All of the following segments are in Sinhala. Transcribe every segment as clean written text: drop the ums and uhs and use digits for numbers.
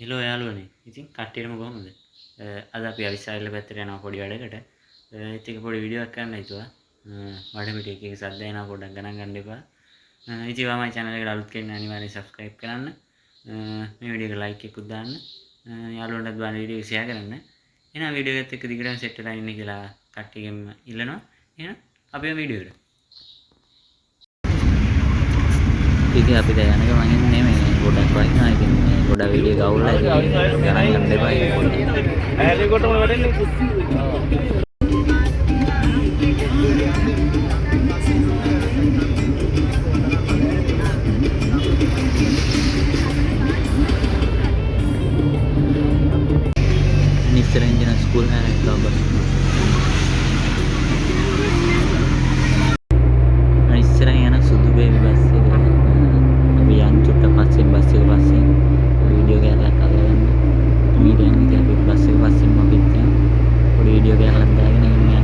හෙලෝ යාළුවනේ. ඉතින් කට්ටියටම කොහොමද? අද අපි අවිස්සාරල පැත්තට යනවා පොඩි වැඩකට. ඉතින් පොඩි වීඩියෝ එකක් කරන්න හිතුවා. වඩ පිට එකේ සද්ද එනවා පොඩ්ඩක් ගණන් ගන්න එපා. ඉතින් මම channel එකට අලුත් කෙනෙක් අනිවාර්යෙන් subscribe කරන්න. මේ වීඩියෝ එකට like එකකුත් දාන්න. යාළුවන්ටත් බලන්න වීඩියෝ එක share කරන්න. එහෙනම් වීඩියෝ එකත් එක්ක දිගටම set වෙලා ඉන්න කියලා කට්ටියගෙන් ඉල්ලනවා. එහෙනම් අපි මේ වීඩියෝ එකට. ඉතින් අපි දැන් යන ගමන් ඉන්නේ මේ ගොඩක් වයින්නා. ඉතින් මේ ගොඩක් වීඩියෝ ගවුල්ලා ඉතින් ගණන් ගන්න එපා ඒක. ඇලේ කොටම වැඩන්නේ. Mr. Engineer School है काबर इस तरह याना सुधु बे बस से अभी यान छोटा पास से वीडियो के अलग कर रहे हैं मीडिया में क्या अभी बस से में बीतते हैं और वीडियो के अलग जाएगा नहीं है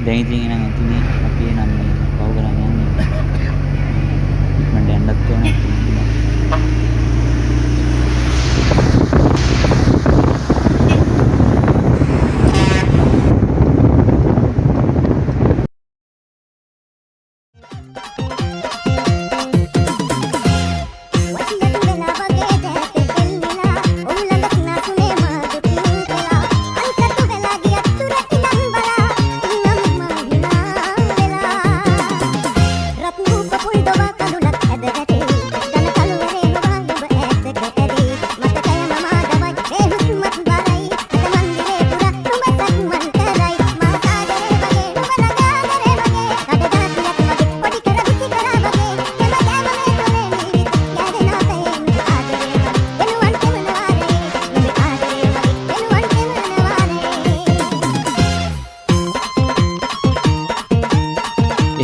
දැන් ඉතින් එනං අතුනේ අපි එනම් මේ පව කරන් යන්නේ මම දැන්නත් ඕනේ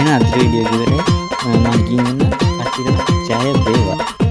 එහෙනම් අද වීඩියෝ එක ඉවරයි. මම කියන්න කට්ටියට ජය වේවා.